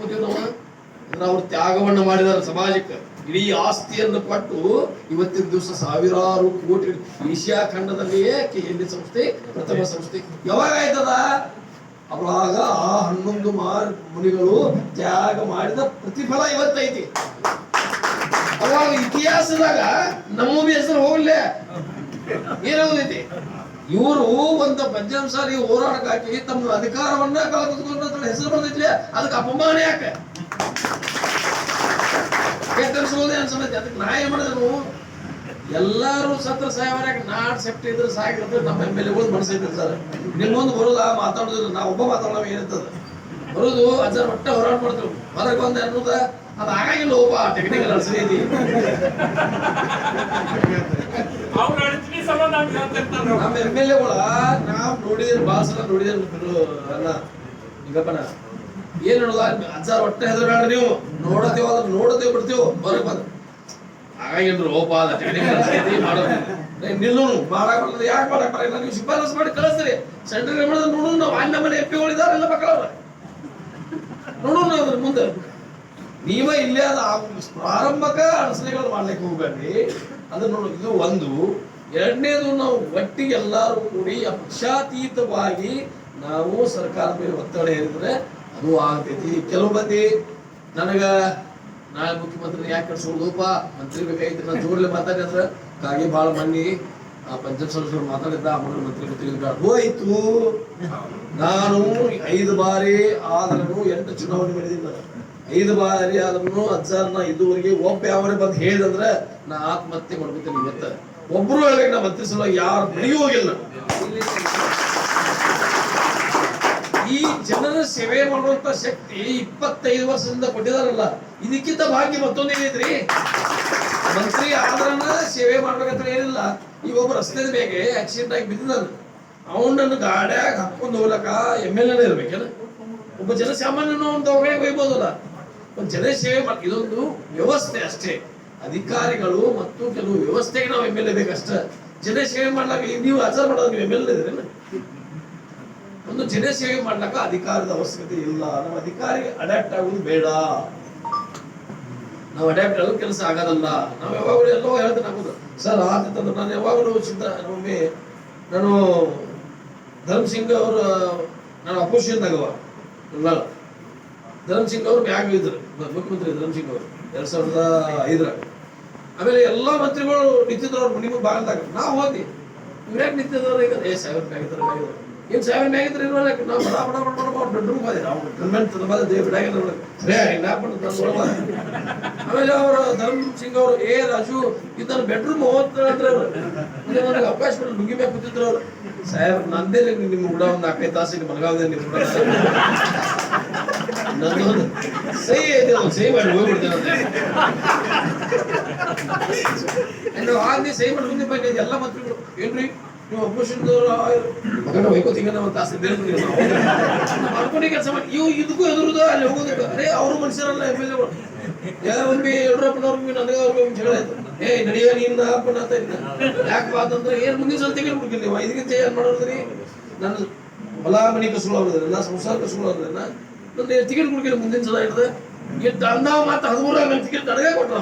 ಕೂತೀವಿ ನಾವು. ಅವ್ರು ತ್ಯಾಗವನ್ನು ಮಾಡಿದಾರೆ ಸಮಾಜಕ್ಕೆ, ಇಡೀ ಆಸ್ತಿಯನ್ನು ಕೊಟ್ಟು ಇವತ್ತಿನ ದಿವಸ ಸಾವಿರಾರು ಕೋಟಿ. ಏಷ್ಯಾ ಖಂಡದಲ್ಲಿಯೇ KND ಸಂಸ್ಥೆ ಪ್ರಥಮ ಸಂಸ್ಥೆ. ಯಾವಾಗ ಆಯ್ತದ? ಅವಾಗ ಆ 11 ಮುನಿಗಳು ತ್ಯಾಗ ಮಾಡಿದ ಪ್ರತಿಫಲ ಇವತ್ತೈತಿ. ಅವಾಗ ಇತಿಹಾಸದಾಗ ನಮ್ಮ ಹೆಸರು ಹೋಗ್ಲೇ ಏನಾಗೋದೈತಿ? ಇವರು ಒಂದು ಪಂಚಮ ಸಾರಿ ಹೋರಾಟಕ್ಕೆ ಹಾಕಿ ತಮ್ಮ ಅಧಿಕಾರವನ್ನ ಕಳೆದುಕೊಂಡ ಹೆಸರು ಬಂದೈತಿ. ಅದಕ್ಕೆ ಅಪಮಾನ ಯಾಕೆ? ಕೆಟ್ಟನ್ಸೋದೇ ಅನ್ಸಲೈತಿ. ಅದಕ್ಕೆ ನಾ ಏನ್ ಮಾಡಿದ್ರು, ಎಲ್ಲಾರು ಸತ್ರ ಸಾಯವರ್ಯಾಕ ನಾಡ್ ಸೆಫ್ಟಿ ಇದ್ರೆ ಸಾಕಿದ್ರೆ ನಮ್ಮ MLAಗಳು ಮನಸ್ಸೈತಿ ಸರ್. ನಿಮ್ಮೊಂದು ಬರೋದ ಮಾತಾಡೋದಿಲ್ಲ, ನಾ ಒಬ್ಬ ಮಾತಾಡೋ ಏನಿರ್ತದ ಬರೋದು ಅಜ್ಜ ಒಟ್ಟೆ ಹೋರಾಟ ಮಾಡ್ತೇವೆ. ಹೊರಗೆ ಬಂದ ಅನ್ನೋದ ಅದು ಆಗಿಲ್ಲ. ಒಬ್ಬ ಟೆಕ್ನಿಕಲ್ ಅನ್ಸೈತಿ. ನಮ್ಮ MLAಗಳ ನಾವ್ ನೋಡಿದ್ರೆ ಬಾಳ ಸಲ ನೋಡಿದ್ರೆ ಅಲ್ಲ ಈಗಪ್ಪನ ಏನ್ ಹೇಳುದ, ಅಜ್ಜ ಹೊಟ್ಟೆ ಹೆದರ್ಬೇಡ, ನೀವು ನೋಡತೇವ ಅದ್ರ ನೋಡತೇವ್ ಬಿಡ್ತೇವ್ ಹೊರಗೆ ಬಂದ ಹಾಗಾಗಿಲ್ರು. ಒಬ್ಬ ಟೆಕ್ನಿಕಲ್ ಮಾಡೋದು ನಿಲ್ಲು ಮಾಡಕ್ ಬರ್ತದೆ. ಯಾಕೆ ಮಾಡಕ್ ಬರಲ್ಲ? ನೀವು ಶಿಫಾರಸ್ ಮಾಡಿ ಕಳಿಸ್ತೀರಿ. ಸೆಂಟ್ರಲ್ ಮಾಡೋದು ನೋಡು. ನಾವು ಅಣ್ಣ ಮನೆ FPಗಳಿದಾರೆಲ್ಲ ಮಕ್ಕಳವ್ರ ನೋಡೋಣ ಅದ್ರ ಮುಂದೆ. ನೀವ ಇಲ್ಲೇ ಅದ ಪ್ರಾರಂಭಕ ಅಡಚಣೆಗಳು ಮಾಡ್ಲಿಕ್ಕೆ ಹೋಗ್ಬೇಡ್ರಿ. ಅದನ್ನ ನೋಡು. ಇದು ಒಂದು. ಎರಡನೇದು, ನಾವು ಒಟ್ಟಿಗೆ ಎಲ್ಲಾರು ಕೂಡಿ ಪಕ್ಷಾತೀತವಾಗಿ ನಾವು ಸರ್ಕಾರದ ಮೇಲೆ ಒತ್ತಡ ಹೇರಿದ್ರೆ ಅದು ಆಗ್ತೈತಿ. ಕೆಲವು ಮಂದಿ ನನಗ ನಾಳೆ ಮುಖ್ಯಮಂತ್ರಿ ಯಾಕೆ ಕಳ್ಸೋದಪ್ಪ, ಮಂತ್ರಿ ಬೇಕಾಗಿತ್ತು ನಾನು ಜೋರ್ಲೆ ಮಾತಾಡಿದ್ರೆ ಕಾಗೆ ಬಾಳ ಮಂದಿ ಪಂಚಾಯತ್ ಸದಸ್ಯರು ಮಾತಾಡಿದ್ದ ಮಂತ್ರಿ ಗೊತ್ತಿಲ್ಲ ಹೋಯ್ತು. ನಾನು 5 ಬಾರಿ ಆದ್ರೂ 8 ಚುನಾವಣೆ ಮಾಡಿದ್ದೀನಿ. 5 ಬಾರಿ ಆದ್ರೂ ಅಜ್ಜಾರ್ನ ಇದುವರೆಗೆ ಒಬ್ಬ ಯಾವರೇ ಬಂದು ಹೇಳಿದಂದ್ರೆ ನಾ ಆತ್ಮಹತ್ಯೆ ಮಾಡ್ಕೊತೀನಿ. ಇವತ್ತ ಒಬ್ರು ಹೇಳ್ಬೇಕು, ನಾ ಮಂತ್ರಿ ಸಲ ಯಾರು ಬಳಿಯೂ ಹೋಗಿಲ್ಲ. ಈ ಜನರ ಸೇವೆ ಮಾಡುವಂತ ಶಕ್ತಿ 25 ವರ್ಷದಿಂದ ಕೊಟ್ಟಿದಾರಲ್ಲ, ಇದಕ್ಕಿಂತ ಭಾಗ್ಯ ಮತ್ತೊಂದೇನೈತ್ರಿ? ಮಂತ್ರಿ ಆದ್ರನ ಸೇವೆ ಮಾಡ್ಬೇಕಂತ ಏನಿಲ್ಲ. ಈಗ ಒಬ್ಬ ರಸ್ತೆ ಮೇಲೆ ಆಕ್ಸಿಡೆಂಟ್ ಆಗಿ ಬಿದ್ದಿದ್ದಾನ, ಅವನನ್ನು ಗಾಡ್ಯಾಗ ಹಾಕೊಂಡು ಹೋಗ್ಲಕ್ಕ MLA ಇರ್ಬೇಕೇನ? ಒಬ್ಬ ಜನಸಾಮಾನ್ಯನ ಒಂದು ದವಾಖಾನೆಗೆ ಒಯ್ಬೋದಲ್ಲ. ಒಂದು ಜನ ಸೇವೆ ಮಾಡಿ, ಇದೊಂದು ವ್ಯವಸ್ಥೆ ಅಷ್ಟೇ. ಅಧಿಕಾರಿಗಳು ಮತ್ತು ಕೆಲವು ವ್ಯವಸ್ಥೆಗೆ ನಾವು MLA ಬೇಕಷ್ಟ. ಜನ ಸೇವೆ ಮಾಡ್ಲಾಕ ನೀವು ಆಚಾರ ಮಾಡೋದು ನೀವು MLA ಇದ್ರೇನ? ಒಂದು ಜನ ಸೇವೆ ಮಾಡ್ಲಕ್ಕ ಅಧಿಕಾರದ ಅವಶ್ಯಕತೆ ಇಲ್ಲ. ನಮ್ಮ ಅಧಿಕಾರಿಗೆ ಅಡ್ಯಾಪ್ಟ್ ಆಗುವುದು ಬೇಡ. ನಾವು ಅಡ್ಯಾಪ್ಟ್ ಆಗೋದು ಕೆಲಸ ಆಗೋದಲ್ಲ. ನಾವು ಯಾವಾಗಲೂ ಎಲ್ಲೋ ಹೇಳ್ತೇನೆ ಆಗೋದು ಸರ್ ಆತಂದ್ರೆ ನಾನು ಯಾವಾಗಲೂ ಒಮ್ಮೆ ನಾನು ಧರ್ಮ್ ಸಿಂಗ್ ಅವರು, ನಾನು ಅಪೋಸಿಷನ್ದಾಗವ ಧರ್ಮ್ ಸಿಂಗ್ ಅವರು ಬ್ಯಾಗ್ ಇದ್ರು, ಮುಖ್ಯಮಂತ್ರಿ ಧರ್ಮ್ ಸಿಂಗ್ ಅವರು 2005. ಆಮೇಲೆ ಎಲ್ಲಾ ಮಂತ್ರಿಗಳು ನಿಂತಿದ್ರು ಅವ್ರು ನಿಮಗೆ ಭಾಗದಾಗ. ನಾವು ಹೋಗಿ ಇವ್ರ್ಯಾಕೆ ನಿಂತಿದ್ದವ್ರು? ಈಗ ಸಾವಿರ ಬ್ಯಾಗ್ ಇದ್ರು ಏನ್ 1000 ಮ್ಯಾಗಿದ್ರೆ ಇರೋಲ್ಲ. ನಾವು ಬಡ ಬೆಡ್ರೂಮ್ ಹೋದೆ. ಆಮೇಲೆ ಅವರು ಧರ್ಮ್ ಸಿಂಗ್ ಅವರು ರಾಜು ಇದನ್ನ ಬೆಡ್ರೂಮ್ ಹೋಗ್ತಾರೆ ಅವ್ರು. ನನಗೆ ಅವಕಾಶ ಮಾಡಿ ಲುಂಗಿ ಮ್ಯಾಗ ಕೂತಿದ್ರು ಅವ್ರು. ಸಾಹೇಬ್ ನಂದೇ ನಿಮ್ ಕೂಡ ಒಂದು 4-5 ತಾಸಿಗೆ ಮಲಗಾವದೆ ನಿಮ್ ಕೂಡ ನಂದೊಂದು ಸಹಿ ಐತೆ, ಸಹಿ ಮಾಡಿ ಹೋಗ್ಬಿಡ್ತೇನೆ ನಾವು ಆಗಿ ಸಹಿ ಮಾಡಿ ಮುಂದೆ ಬಂದ ಎಲ್ಲ ಮಂತ್ರಿಗಳು ಏನ್ರಿ ನೀವು ಅಪೋಸಿಷನ್ದವ್ರು ಮಗನ ವೈಕೋತಿಗೆ ನಾವು ತಾಸು ಅನ್ಕೊಂಡಿ ಕೆಲಸ ಮಾಡಿ ಇವು ಇದಕ್ಕೂ ಎದುರುದ ಅಲ್ಲಿ ಹೋಗೋದಕ್ಕೆ. ಅರೇ ಅವರು ಮನುಷ್ಯರಲ್ಲ MLAಗಳು. ಒಮ್ಮೆ ಯಡಿಯೂರಪ್ಪನವ್ರಿಗೆ ನನಗೆ ಅವ್ರಿಗೆ ಜಗಳ ಆಯ್ತು. ನಡೆಯುವ ನೀನ್ ಅಪ್ಪನ ಅಂತ ಇದ್ದ ಯಾಕೆ ಅಂತಂದ್ರೆ ಏನ್ ಮುಂದಿನ ಸಲ ತೆಗೆದು ಬಿಡ್ಕಿಲ್ಲ ನೀವು. ಇದಕ್ಕಿಂತ ಏನ್ ಮಾಡೋದ್ರಿ? ನನ್ನ ಹೊಲ ಮನಿ ಕಸುಳು ಅವ್ರದ್ರಿ, ನನ್ನ ಸಂಸಾರ ಕಸುಳು ಅವ್ರದ್ರಿ. ನನ್ನ ಟಿಕೆಟ್ ಕೊಡ್ಕಿಲ್ಲ ಮುಂದಿನ ಸಲ ಹಿಡ್ದ ಅಂದಾವ ಮಾತ್ರ 13 ಟಿಕೆಟ್ ನನಗೆ ಕೊಟ್ರ.